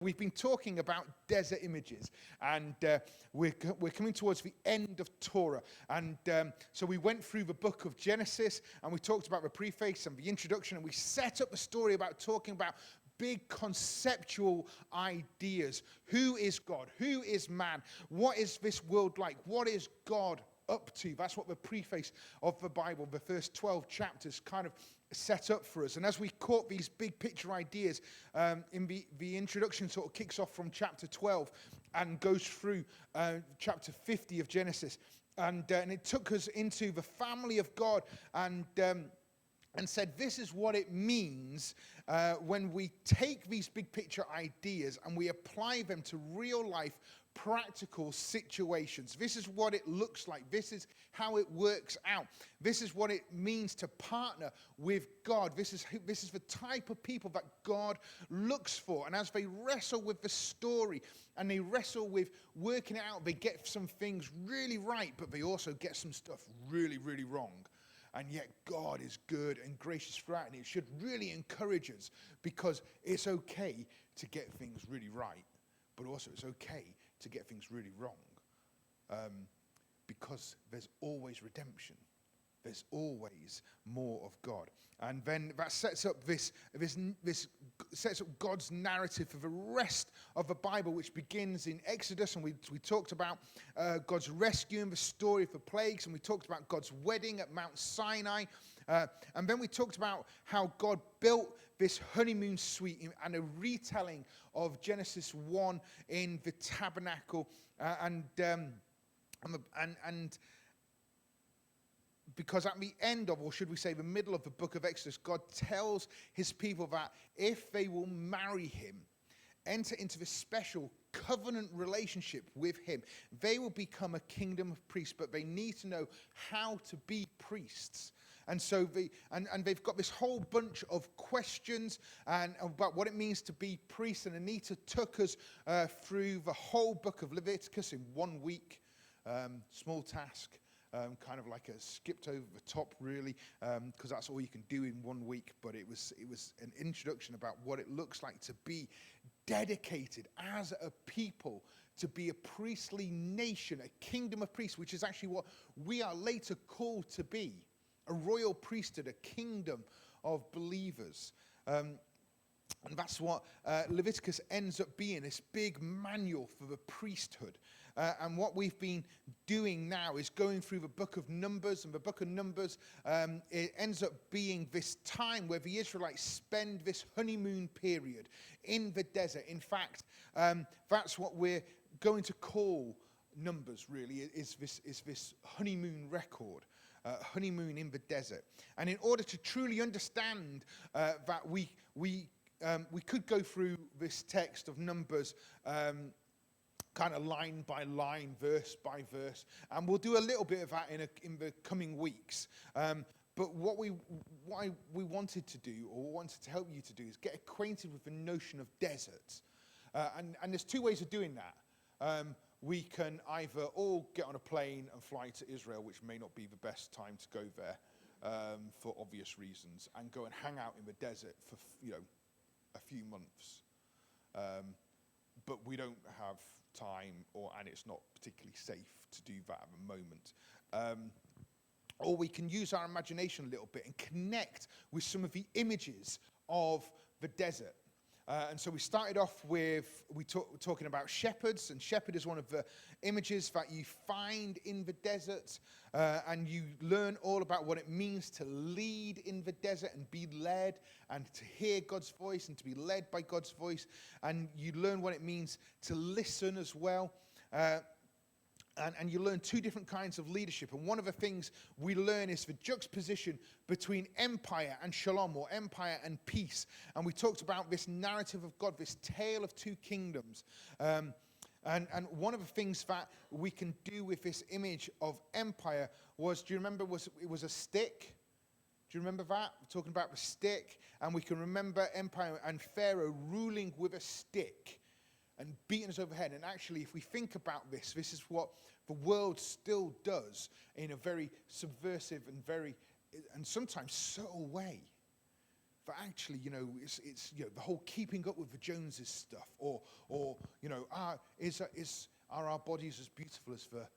We've been talking about desert images, and we're coming towards the end of Torah. And so we went through the book of Genesis, and we talked about the preface and the introduction, and we set up the story about talking about big conceptual ideas. Who is God? Who is man? What is this world like? What is God up to? That's what the preface of the Bible, the first 12 chapters, kind of set up for us. And as we caught these big picture ideas, in the introduction sort of kicks off from chapter 12 and goes through chapter 50 of Genesis. And it took us into the family of God and said, this is what it means when we take these big picture ideas and we apply them to real life practical situations. This is what it looks like. This is how it works out. This is what it means to partner with God. This is the type of people that God looks for. And as they wrestle with the story and they wrestle with working it out, they get some things really right, but they also get some stuff really, really wrong. And yet God is good and gracious throughout, and it should really encourage us, because it's okay to get things really right, but also it's okay to get things really wrong, because there's always redemption. There's always more of God. And then that sets up this sets up God's narrative for the rest of the Bible, which begins in Exodus. And we talked about God's rescue and the story of the plagues. And we talked about God's wedding at Mount Sinai. And then we talked about how God built this honeymoon suite and a retelling of Genesis 1 in the tabernacle. And because at the end of, or should we say the middle of the book of Exodus, God tells his people that if they will marry him, enter into this special covenant relationship with him, they will become a kingdom of priests, but they need to know how to be priests. And so they've got this whole bunch of questions and about what it means to be priests. And Anita took us through the whole book of Leviticus in 1 week. Small task. Kind of like a skipped over the top, really, because that's all you can do in 1 week. But it was an introduction about what it looks like to be dedicated as a people, to be a priestly nation, a kingdom of priests, which is actually what we are later called to be, a royal priesthood, a kingdom of believers. And that's what Leviticus ends up being, this big manual for the priesthood. And what we've been doing now is going through the book of Numbers. And the book of Numbers, it ends up being this time where the Israelites spend this honeymoon period in the desert. In fact, that's what we're going to call Numbers, really, is this honeymoon record. Honeymoon in the desert. And in order to truly understand that, we could go through this text of Numbers kind of line by line, verse by verse, and we'll do a little bit of that in the coming weeks. But what we wanted to do, or wanted to help you to do, is get acquainted with the notion of deserts. And there's two ways of doing that. We can either all get on a plane and fly to Israel, which may not be the best time to go there for obvious reasons, and go and hang out in the desert for a few months. But we don't have time, and it's not particularly safe to do that at the moment. Or we can use our imagination a little bit and connect with some of the images of the desert. And so we started off with talking about shepherds, and shepherd is one of the images that you find in the desert, and you learn all about what it means to lead in the desert and be led, and to hear God's voice and to be led by God's voice, and you learn what it means to listen as well. And you learn two different kinds of leadership. And one of the things we learn is the juxtaposition between empire and shalom, or empire and peace. And we talked about this narrative of God, this tale of two kingdoms. And one of the things that we can do with this image of empire was, do you remember, it was a stick? Do you remember that? We're talking about the stick. And we can remember empire and Pharaoh ruling with a stick and beating us over the head. And actually, if we think about this is what the world still does in a very subversive and sometimes subtle way. actually, it's the whole keeping up with the Joneses stuff, or are our bodies as beautiful as the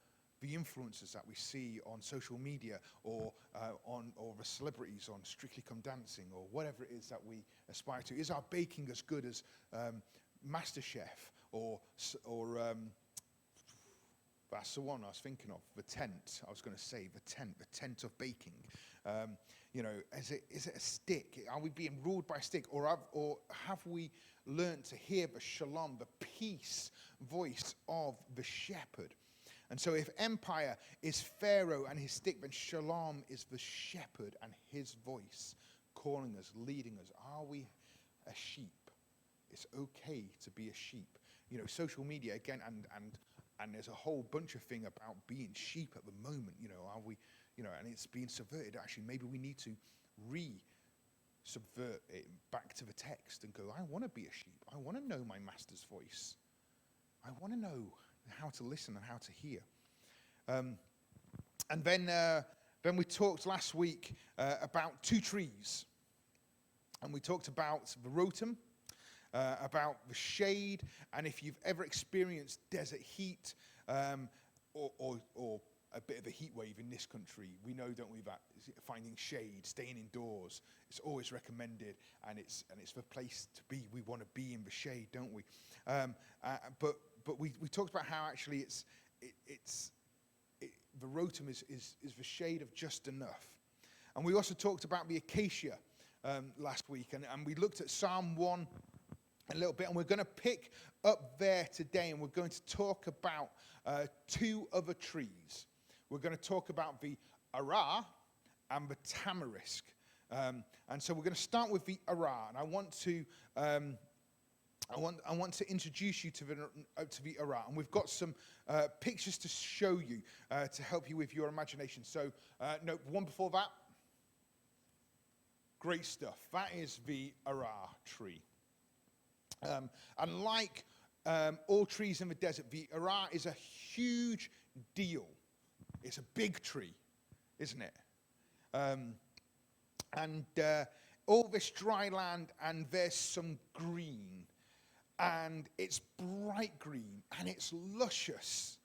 influencers that we see on social media, or the celebrities on Strictly Come Dancing, or whatever it is that we aspire to? Is our baking as good as MasterChef, or that's the one I was thinking of, the tent. I was going to say the tent of baking. Is it a stick? Are we being ruled by a stick, or have we learned to hear the shalom, the peace voice of the shepherd? And so if empire is Pharaoh and his stick, then shalom is the shepherd and his voice calling us, leading us. Are we a sheep? It's okay to be a sheep. Social media again, and there's a whole bunch of thing about being sheep at the moment. Are we, and it's being subverted. Actually, maybe we need to subvert it back to the text and go, I want to be a sheep. I want to know my master's voice. I want to know how to listen and how to hear. And then we talked last week about two trees. And we talked about the rotum, about the shade, and if you've ever experienced desert heat, or a bit of a heat wave in this country, we know, don't we, that finding shade, staying indoors, it's always recommended, and it's the place to be. We want to be in the shade, don't we? But we talked about how actually the rotum is the shade of just enough. And we also talked about the acacia last week, and we looked at Psalm 1 a little bit, and we're going to pick up there today, and we're going to talk about two other trees. We're going to talk about the ara and the tamarisk. And so we're going to start with the ara, and I want to introduce you to the ara, and we've got some pictures to show you to help you with your imagination. So, no, one before that. Great stuff. That is the ara tree. And like all trees in the desert, the ara is a huge deal. It's a big tree, isn't it? And all this dry land, and there's some green. And it's bright green, and it's luscious.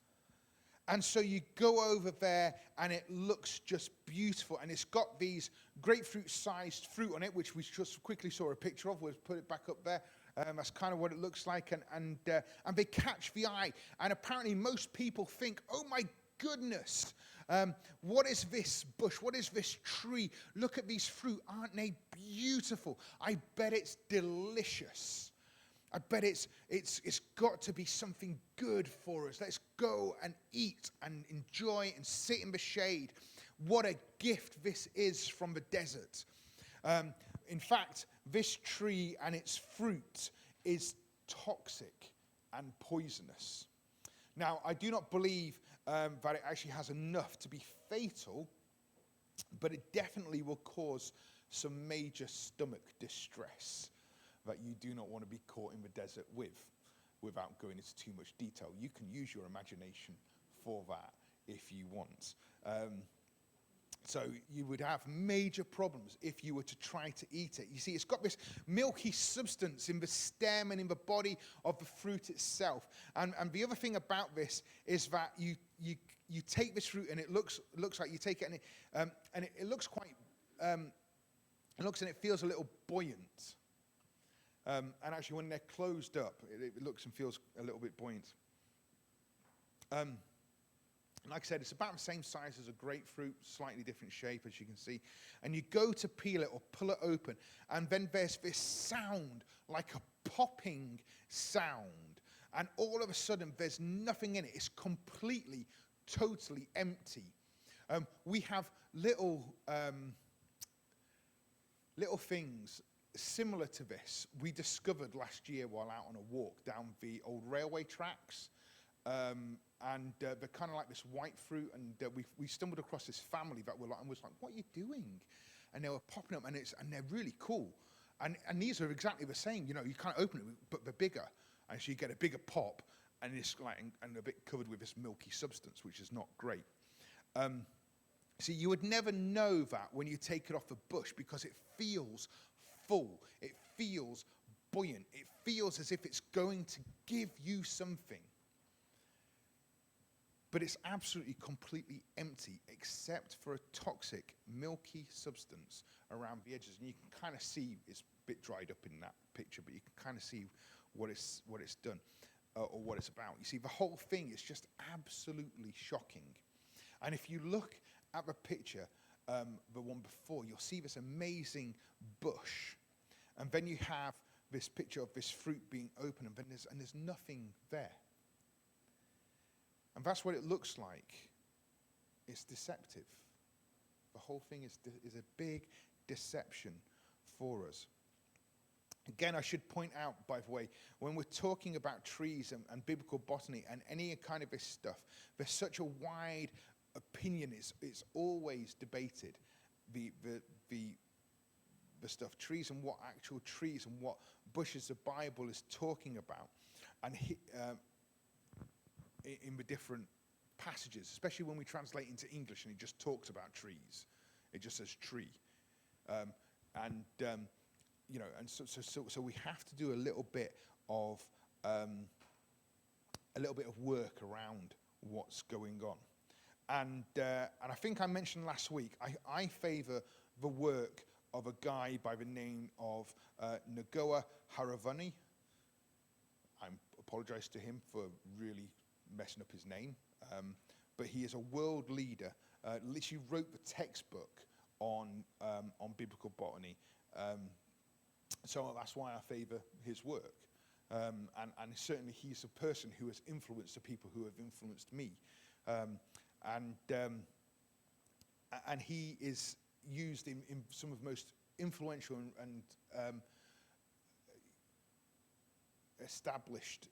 And so you go over there, and it looks just beautiful. And it's got these grapefruit-sized fruit on it, which we just quickly saw a picture of. We'll put it back up there. That's kind of what it looks like. And they catch the eye. And apparently most people think, oh, my goodness, what is this bush? What is this tree? Look at these fruit. Aren't they beautiful? I bet it's delicious. I bet it's got to be something good for us. Let's go and eat and enjoy and sit in the shade. What a gift this is from the desert. In fact, this tree and its fruit is toxic and poisonous. Now, I do not believe that it actually has enough to be fatal, but it definitely will cause some major stomach distress that you do not want to be caught in the desert with, without going into too much detail. You can use your imagination for that if you want. So you would have major problems if you were to try to eat it. You see, it's got this milky substance in the stem and in the body of the fruit itself. And the other thing about this is that you take this fruit, and it looks like you take it, and it looks quite, it looks and it feels a little buoyant. And actually, when they're closed up, it looks and feels a little bit buoyant. Like I said, it's about the same size as a grapefruit, slightly different shape, as you can see. And you go to peel it or pull it open, and then there's this sound, like a popping sound. And all of a sudden, there's nothing in it. It's completely, totally empty. We have little things similar to this we discovered last year while out on a walk down the old railway tracks. And they're kind of like this white fruit, and we stumbled across this family that was like, what are you doing? And they were popping up, and they're really cool. And these are exactly the same. You can't open it, but they're bigger. And so you get a bigger pop, and it's like and a bit covered with this milky substance, which is not great. So you would never know that when you take it off the bush, because it feels full. It feels buoyant. It feels as if it's going to give you something. But it's absolutely, completely empty, except for a toxic, milky substance around the edges. And you can kind of see, it's a bit dried up in that picture, but you can kind of see what it's done, or what it's about. You see, the whole thing is just absolutely shocking. And if you look at the picture, the one before, you'll see this amazing bush. And then you have this picture of this fruit being open, and then there's nothing there. And that's what it looks like. It's deceptive. The whole thing is a big deception for us. Again, I should point out, by the way, when we're talking about trees and biblical botany and any kind of this stuff, there's such a wide opinion. It's always debated, the stuff, trees and what actual trees and what bushes the Bible is talking about. And in the different passages, especially when we translate into English and it just talks about trees. It just says tree. So we have to do a little bit of work around what's going on. And I think I mentioned last week, I favor the work of a guy by the name of Nagoa Haravani. I apologize to him for really messing up his name, but he is a world leader. Literally wrote the textbook on biblical botany, so that's why I favor his work. And certainly he's a person who has influenced the people who have influenced me, and he is used in some of the most influential and established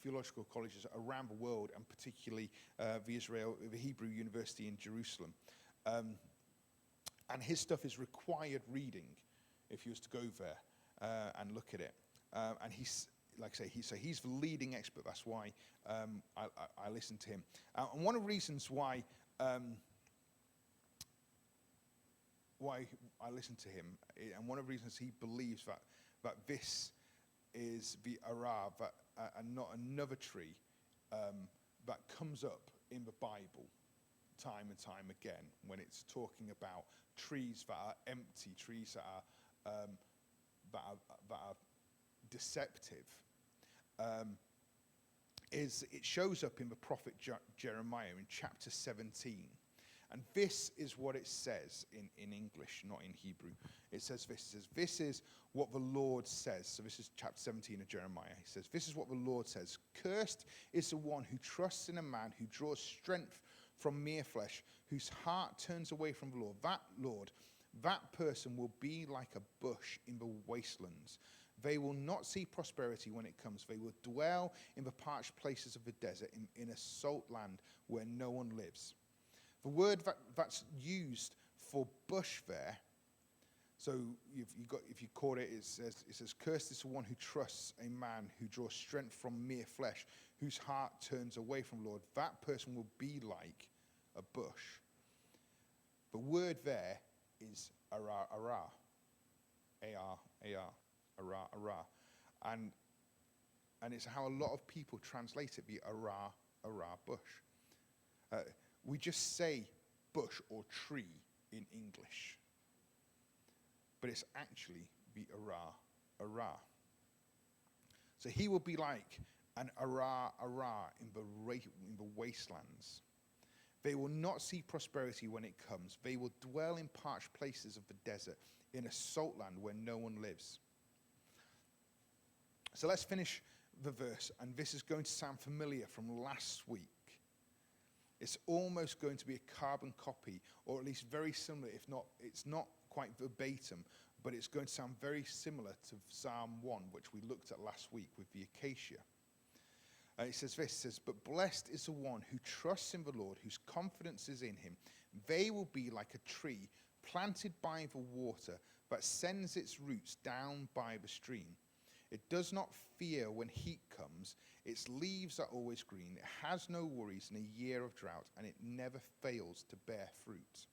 theological colleges around the world, and particularly the Hebrew University in Jerusalem. And his stuff is required reading if you was to go there and look at it. And he's, like I say, he's the leading expert. That's why I listen to him. And one of the reasons why I listen to him, and one of the reasons he believes that this is the Ara, and not another tree that comes up in the Bible time and time again when it's talking about trees that are empty, trees that are deceptive, is it shows up in the prophet Jeremiah in chapter 17. And this is what it says in English, not in Hebrew. It says this. It says, "This is what the Lord says." So this is chapter 17 of Jeremiah. He says, "This is what the Lord says. Cursed is the one who trusts in a man who draws strength from mere flesh, whose heart turns away from the Lord. That person will be like a bush in the wastelands. They will not see prosperity when it comes. They will dwell in the parched places of the desert, in a salt land where no one lives." The word that's used for bush there, so if you caught it, it says, "Cursed is the one who trusts a man who draws strength from mere flesh, whose heart turns away from the Lord. That person will be like a bush." The word there is ara, ara, A-R, ara, ara, and it's how a lot of people translate it, the ara, bush. We just say bush or tree in English, but it's actually the ara. So he will be like an ara in the wastelands. They will not see prosperity when it comes. They will dwell in parched places of the desert, in a salt land where no one lives. So let's finish the verse, and this is going to sound familiar from last week. It's almost going to be a carbon copy, or at least very similar, if not, it's not quite verbatim, but it's going to sound very similar to Psalm 1, which we looked at last week with the acacia. It says this, it says, "But blessed is the one who trusts in the Lord, whose confidence is in him. They will be like a tree planted by the water, that sends its roots down by the stream. It does not fear when heat comes. Its leaves are always green. It has no worries in a year of drought, and it never fails to bear fruit."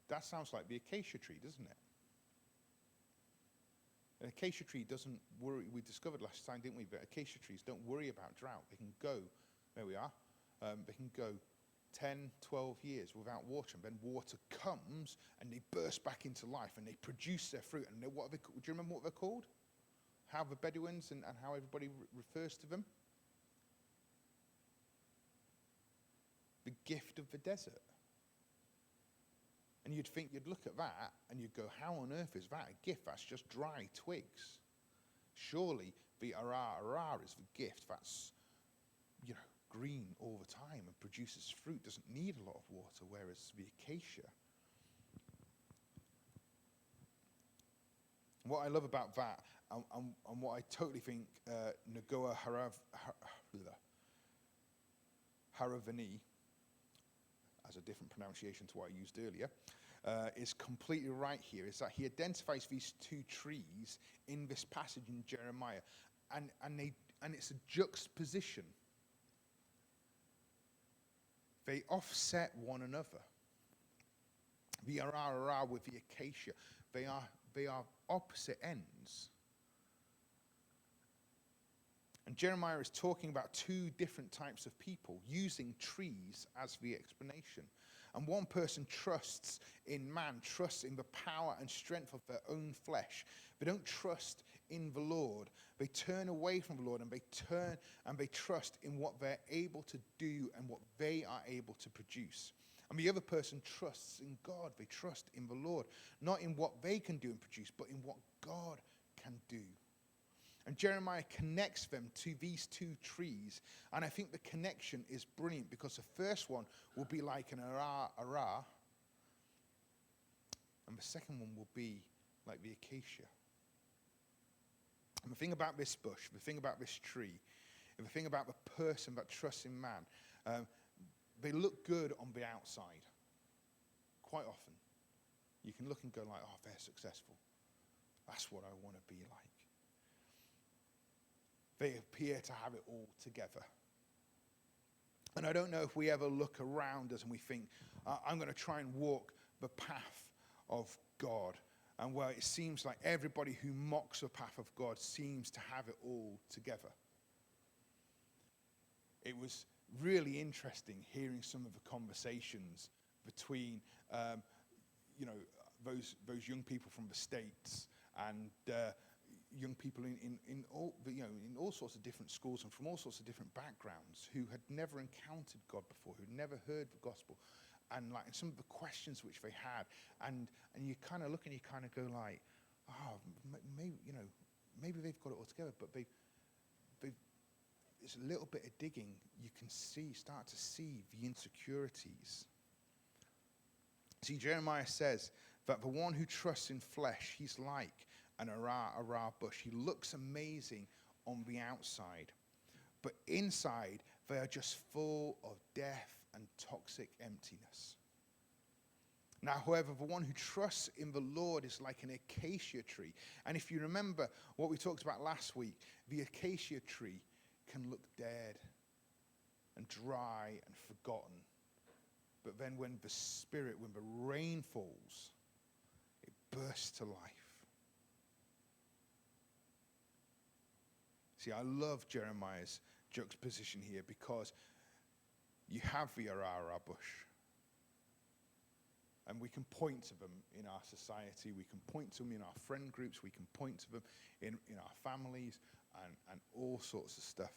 That sounds like the acacia tree, doesn't it? An acacia tree doesn't worry. We discovered last time, didn't we, that acacia trees don't worry about drought. They can go, there we are, they can go 10, 12 years without water, and then water comes and they burst back into life and they produce their fruit. And what are they, do you remember what they're called? How the Bedouins and how everybody refers to them? The gift of the desert. And you'd think, you'd look at that and you'd go, how on earth is that a gift? That's just dry twigs. Surely the ara is the gift that's, green all the time and produces fruit, doesn't need a lot of water, whereas the acacia. What I love about that, and what I totally think Nagoa Haravani, as a different pronunciation to what I used earlier, is completely right here, is that he identifies these two trees in this passage in Jeremiah, and it's a juxtaposition. They offset one another. The ara with the acacia, they are opposite ends. And Jeremiah is talking about two different types of people using trees as the explanation. And one person trusts in man, trusts in the power and strength of their own flesh. They don't trust in the Lord. They turn away from the Lord and they trust in what they're able to do and what they are able to produce. And the other person trusts in God. They trust in the Lord, not in what they can do and produce, but in what God can do. And Jeremiah connects them to these two trees. And I think the connection is brilliant because the first one will be like an ara, and the second one will be like the acacia. And the thing about this bush, the thing about this tree, and the thing about the person that trusts in man, they look good on the outside. Quite often. You can look and go like, oh, they're successful. That's what I want to be like. They appear to have it all together. And I don't know if we ever look around us and we think, I'm going to try and walk the path of God. And where it seems like everybody who mocks the path of God seems to have it all together. It was really interesting hearing some of the conversations between, those young people from the States and young people in all sorts of different schools and from all sorts of different backgrounds who had never encountered God before, who'd never heard the gospel, and like some of the questions which they had, and you kind of look and you kind of go like, oh, maybe they've got it all together, but they've it's a little bit of digging, you can start to see the insecurities. See, Jeremiah says that the one who trusts in flesh, he's like an ara bush. He looks amazing on the outside, but inside they are just full of death and toxic emptiness. Now, however, the one who trusts in the Lord is like an acacia tree. And if you remember what we talked about last week, the acacia tree can look dead and dry and forgotten. But then when the rain falls, it bursts to life. See, I love Jeremiah's juxtaposition here because you have the ara bush. And we can point to them in our society, we can point to them in our friend groups, we can point to them in our families and all sorts of stuff.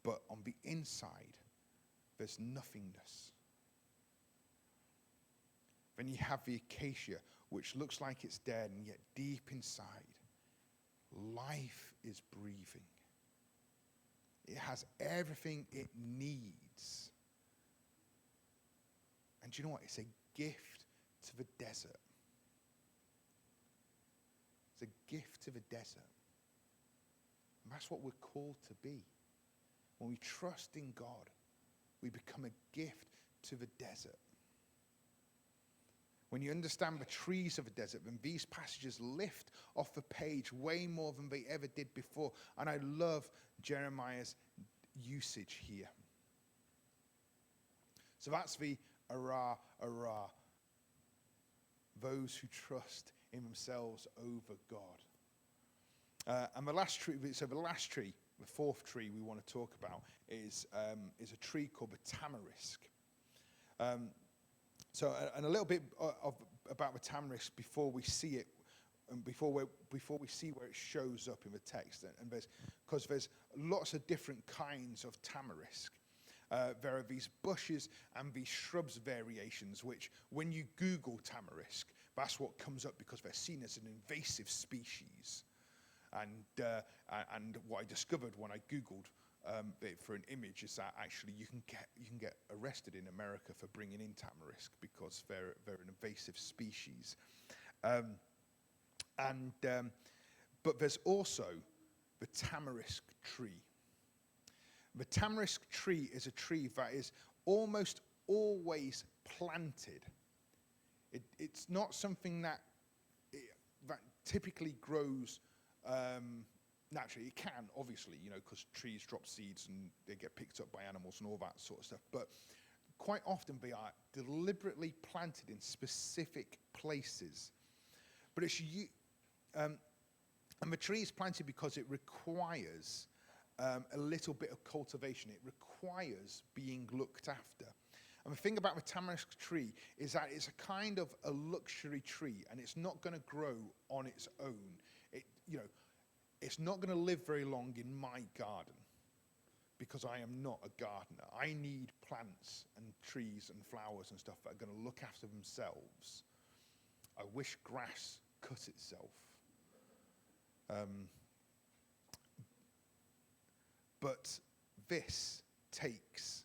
But on the inside, there's nothingness. Then you have the acacia, which looks like it's dead, and yet deep inside, life is breathing. It has everything it needs. And do you know what? It's a gift to the desert. It's a gift to the desert. And that's what we're called to be. When we trust in God, we become a gift to the desert. When you understand the trees of the desert, then these passages lift off the page way more than they ever did before. And I love Jeremiah's usage here. So that's the ara. those who trust in themselves over God. And the last tree, the fourth tree we want to talk about is a tree called the tamarisk. And a little bit about the tamarisk before we see it, and before we see where it shows up in the text. And because there's lots of different kinds of tamarisk. There are these bushes and these shrubs variations, which when you Google tamarisk, that's what comes up because they're seen as an invasive species. And what I discovered when I Googled it for an image is that actually you can get arrested in America for bringing in tamarisk because they're an invasive species. But there's also the tamarisk tree. The tamarisk tree is a tree that is almost always planted. It's not something that typically grows naturally. It can, obviously, because trees drop seeds and they get picked up by animals and all that sort of stuff. But quite often they are deliberately planted in specific places. But and the tree is planted because it requires a little bit of cultivation. It requires being looked after. And the thing about the tamarisk tree is that it's a kind of a luxury tree, and it's not going to grow on its own. It's not going to live very long in my garden because I am not a gardener. I need plants and trees and flowers and stuff that are going to look after themselves. I wish grass cut itself. But this takes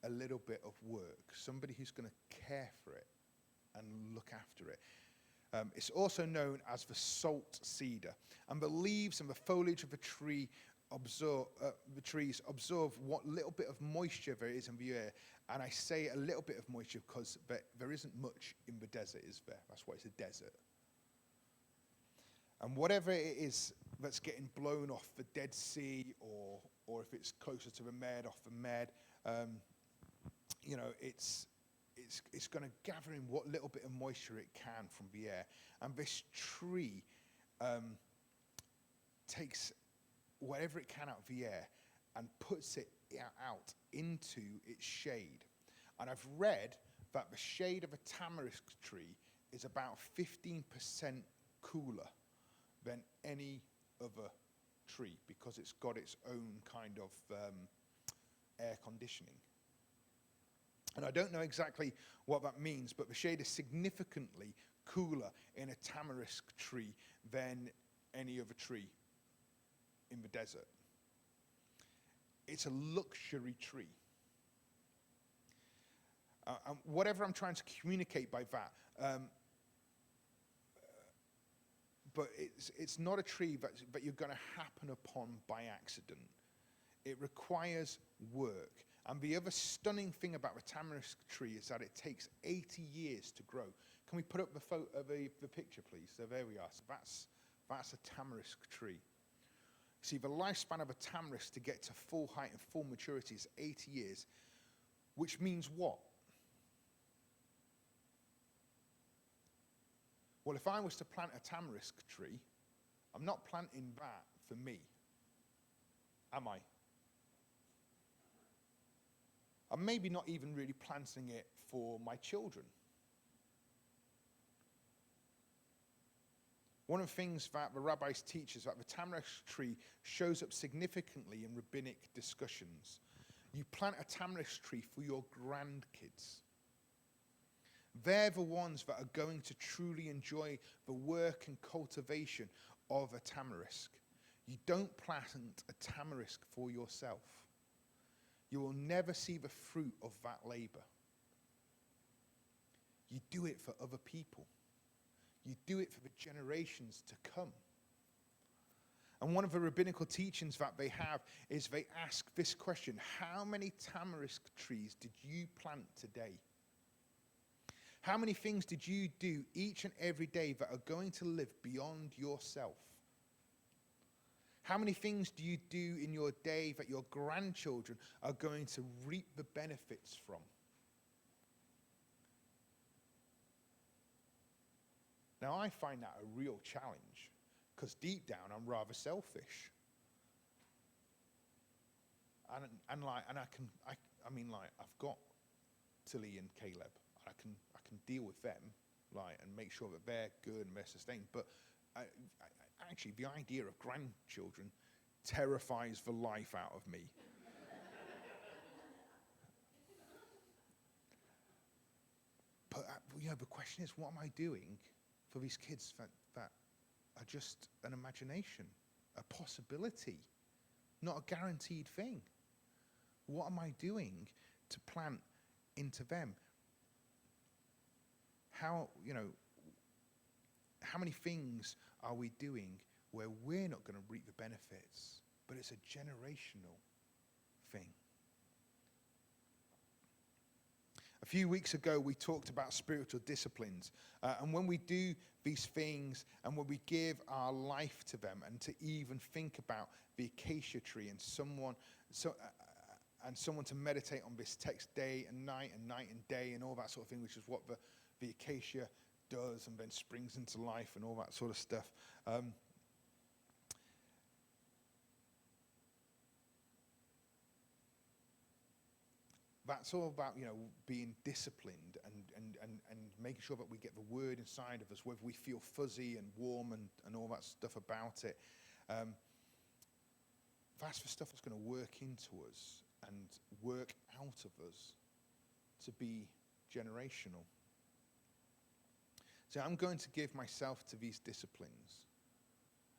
a little bit of work. Somebody who's going to care for it and look after it. It's also known as the salt cedar. And the leaves and the foliage of the trees absorb what little bit of moisture there is in the air. And I say a little bit of moisture because there isn't much in the desert, is there? That's why it's a desert. And whatever it is that's getting blown off the Dead Sea, or if it's closer to the Med, off the Med, it's going to gather in what little bit of moisture it can from the air. And this tree takes whatever it can out of the air and puts it out into its shade. And I've read that the shade of a tamarisk tree is about 15% cooler than any other tree because it's got its own kind of air conditioning. And I don't know exactly what that means, but the shade is significantly cooler in a tamarisk tree than any other tree in the desert. It's a luxury tree. And whatever I'm trying to communicate by that, but it's not a tree that you're going to happen upon by accident. It requires work. And the other stunning thing about the tamarisk tree is that it takes 80 years to grow. Can we put up the picture, please? So there we are. So that's a tamarisk tree. See, the lifespan of a tamarisk to get to full height and full maturity is 80 years, which means what? Well, if I was to plant a tamarisk tree, I'm not planting that for me, am I? I'm maybe not even really planting it for my children. One of the things that the rabbis teach is that the tamarisk tree shows up significantly in rabbinic discussions. You plant a tamarisk tree for your grandkids. They're the ones that are going to truly enjoy the work and cultivation of a tamarisk. You don't plant a tamarisk for yourself. You will never see the fruit of that labor. You do it for other people. You do it for the generations to come. And one of the rabbinical teachings that they have is they ask this question: how many tamarisk trees did you plant today? How many things did you do each and every day that are going to live beyond yourself? How many things do you do in your day that your grandchildren are going to reap the benefits from? Now, I find that a real challenge because deep down I'm rather selfish. And I've got Tilly and Caleb, and I can deal with them, and make sure that they're good and they're sustained. But actually, the idea of grandchildren terrifies the life out of me. But the question is, what am I doing for these kids that are just an imagination, a possibility, not a guaranteed thing? What am I doing to plant into them? How many things are we doing where we're not going to reap the benefits, but it's a generational thing? A few weeks ago, we talked about spiritual disciplines. And when we do these things and when we give our life to them, and to even think about the acacia tree and someone to meditate on this text day and night and day and all that sort of thing, which is what the acacia does and then springs into life and all that sort of stuff. That's all about, being disciplined and making sure that we get the word inside of us, whether we feel fuzzy and warm and all that stuff about it. That's the stuff that's going to work into us and work out of us to be generational. So I'm going to give myself to these disciplines.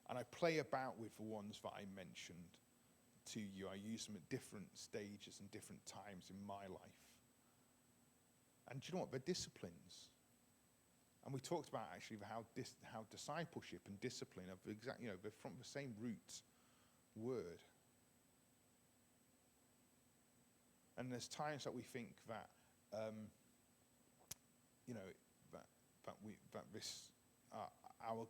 And I play about with the ones that I mentioned to you. I use them at different stages and different times in my life. And do you know what? They're disciplines. And we talked about actually how discipleship and discipline are they're from the same root word. And there's times that we think that our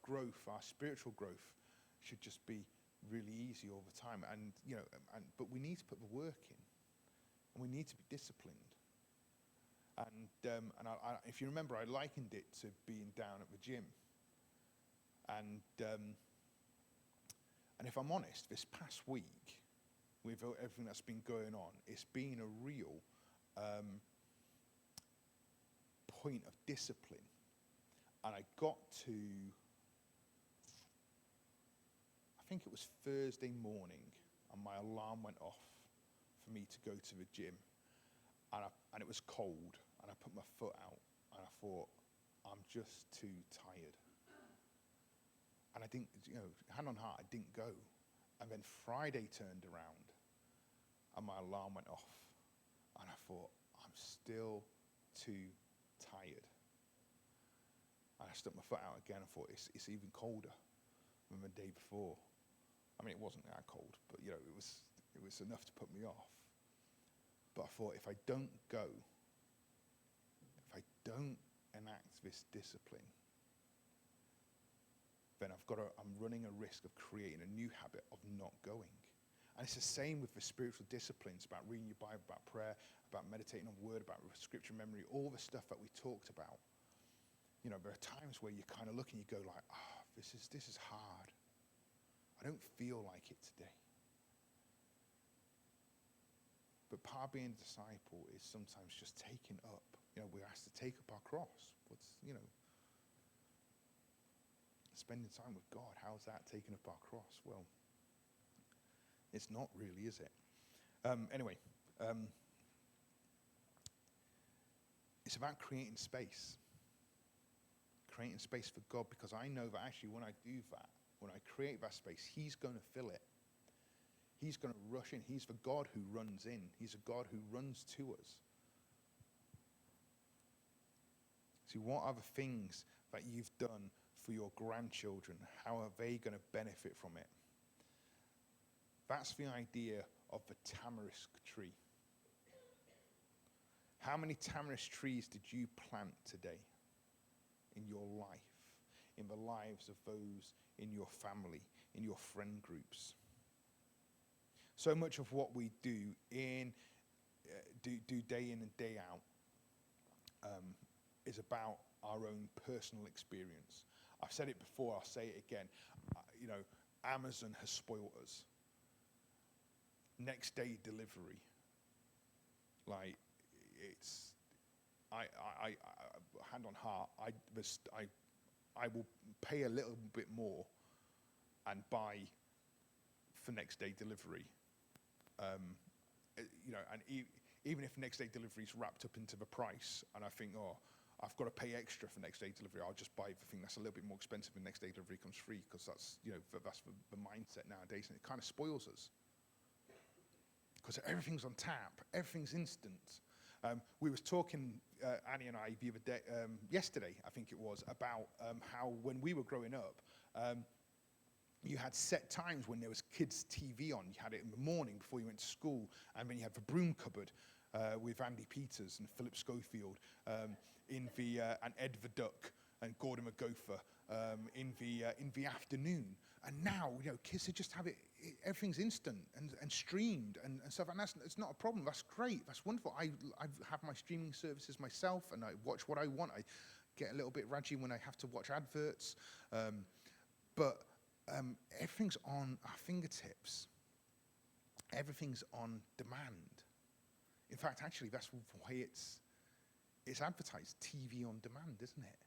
growth, our spiritual growth, should just be really easy all the time. But we need to put the work in, and we need to be disciplined. And if you remember, I likened it to being down at the gym. And if I'm honest, this past week, with everything that's been going on, it's been a real point of discipline. And I got to, I think it was Thursday morning, and my alarm went off for me to go to the gym. And it was cold, and I put my foot out, and I thought, I'm just too tired. And I didn't, hand on heart, I didn't go. And then Friday turned around, and my alarm went off, and I thought, I'm still too tired. And I stuck my foot out again and thought, it's even colder than the day before. I mean, it wasn't that cold, but it was enough to put me off. But I thought, if I don't go, if I don't enact this discipline, then I'm running a risk of creating a new habit of not going. And it's the same with the spiritual disciplines, about reading your Bible, about prayer, about meditating on word, about scripture memory, all the stuff that we talked about. There are times where you kind of look and you go like, this is hard. I don't feel like it today. But part of being a disciple is sometimes just taking up. We're asked to take up our cross. Spending time with God, how's that taking up our cross? Well, it's not really, is it? Anyway, it's about creating space. Creating space for God, because I know that actually when I do that, when I create that space, He's going to fill it. He's going to rush in. He's the God who runs in. He's a God who runs to us. See, what are the things that you've done for your grandchildren? How are they going to benefit from it? That's the idea of the tamarisk tree. How many tamarisk trees did you plant today in your life, in the lives of those in your family, in your friend groups? So much of what we do do day in and day out is about our own personal experience. I've said it before, I'll say it again. Amazon has spoiled us. Next day delivery. Like, it's, I hand on heart, I will pay a little bit more and buy for next day delivery. Even if next day delivery is wrapped up into the price, and I think, I've got to pay extra for next day delivery, I'll just buy the thing that's a little bit more expensive and next day delivery comes free, because that's the mindset nowadays, and it kind of spoils us. Because everything's on tap, everything's instant. We was talking, Annie and I, the other day, yesterday, I think it was, about how when we were growing up, you had set times when there was kids' TV on. You had it in the morning before you went to school, and then you had the broom cupboard with Andy Peters and Philip Schofield, and Ed the Duck and Gordon McGopher in the afternoon. And now, kids, they just have it. Everything's instant and streamed and stuff, and it's not a problem. That's great. That's wonderful. I have my streaming services myself, and I watch what I want. I get a little bit raggy when I have to watch adverts, but everything's on our fingertips. Everything's on demand. In fact, actually, that's why it's advertised, TV on demand, isn't it?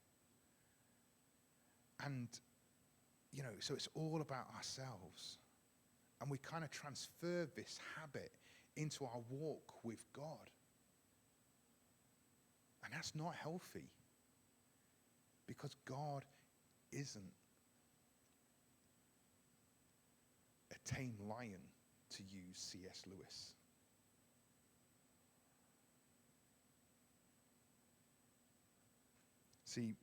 And so it's all about ourselves. And we kind of transfer this habit into our walk with God. And that's not healthy. Because God isn't a tame lion, to use C.S. Lewis. See,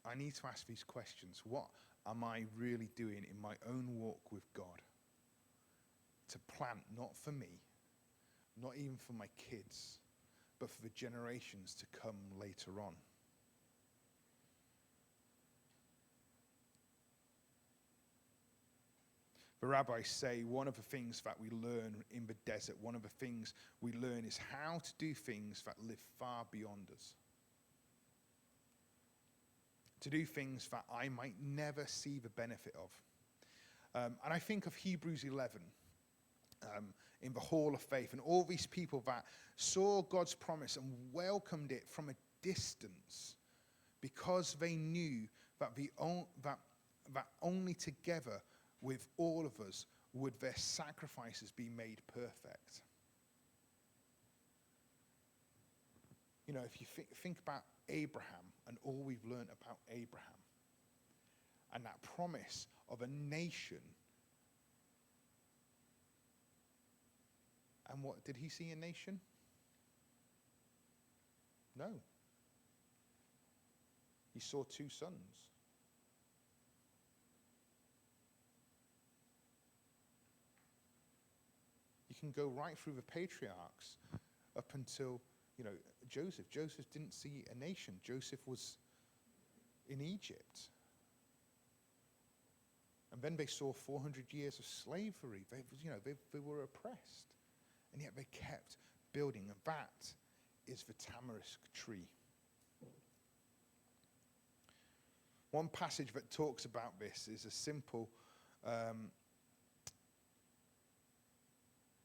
I need to ask these questions. What am I really doing in my own walk with God to plant, not for me, not even for my kids, but for the generations to come later on? The rabbis say one of the things that we learn in the desert, one of the things we learn is how to do things that live far beyond us. To do things that I might never see the benefit of. And I think of Hebrews 11 in the Hall of Faith, and all these people that saw God's promise and welcomed it from a distance because they knew that that only together with all of us would their sacrifices be made perfect. If you think about Abraham and all we've learned about Abraham and that promise of a nation, and what, did he see a nation? No. He saw 2 sons. You can go right through the patriarchs up until Joseph. Joseph didn't see a nation. Joseph was in Egypt. And then they saw 400 years of slavery. They were oppressed. And yet they kept building. And that is the tamarisk tree. One passage that talks about this is a simple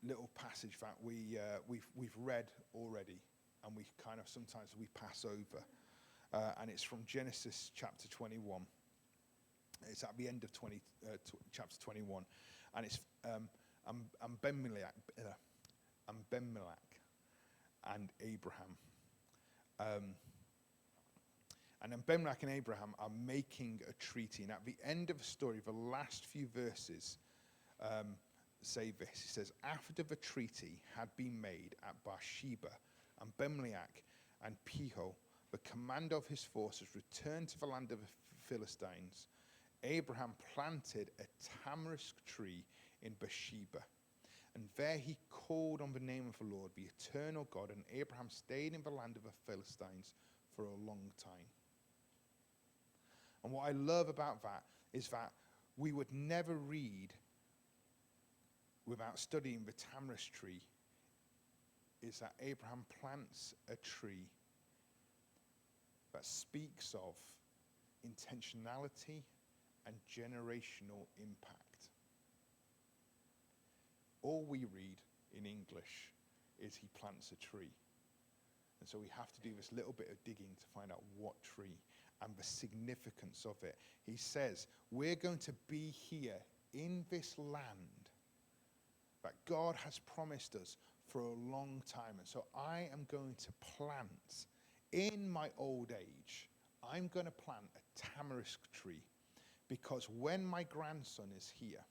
little passage that we've read already, and we kind of sometimes we pass over, and it's from Genesis chapter 21. It's at the end of chapter 21, and it's Abimelech and Abraham. And Abimelech and Abraham are making a treaty, and at the end of the story, the last few verses say this. It says, after the treaty had been made at Beersheba, and Abimelech and Pihol, the commander of his forces, returned to the land of the Philistines, Abraham planted a tamarisk tree in Beersheba, and there he called on the name of the Lord, the eternal God, and Abraham stayed in the land of the Philistines for a long time. And what I love about that is that we would never read without studying the tamarisk tree, is that Abraham plants a tree that speaks of intentionality and generational impact. All we read in English is he plants a tree. And so we have to do this little bit of digging to find out what tree and the significance of it. He says, we're going to be here in this land that God has promised us for a long time. And so I am going to plant, in my old age, I'm going to plant a tamarisk tree, because when my grandson is here,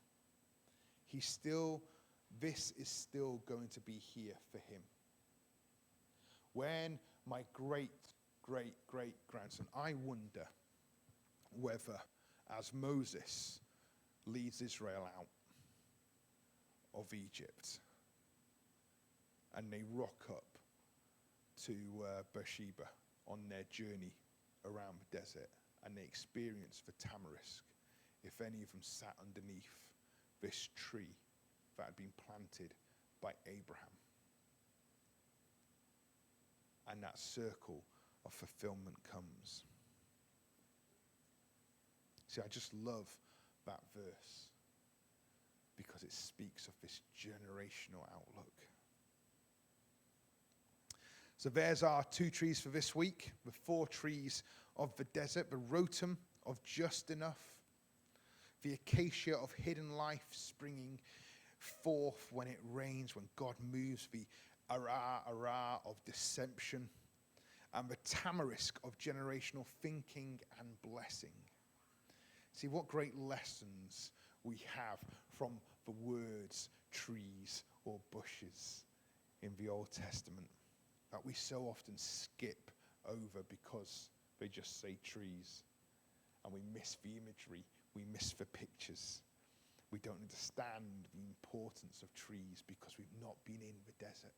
this is still going to be here for him. When my great grandson, I wonder whether, as Moses leads Israel out of Egypt, and they rock up to Beersheba on their journey around the desert, and they experience the tamarisk, if any of them sat underneath this tree that had been planted by Abraham. And that circle of fulfillment comes. See, I just love that verse because it speaks of this generational outlook. So there's our 2 trees for this week, the 4 trees of the desert, the rotum of just enough, the acacia of hidden life springing forth when it rains, when God moves, the ara of deception, and the tamarisk of generational thinking and blessing. See what great lessons we have from the words trees or bushes in the Old Testament that we so often skip over because they just say trees, and we miss the imagery, we miss the pictures. We don't understand the importance of trees because we've not been in the desert.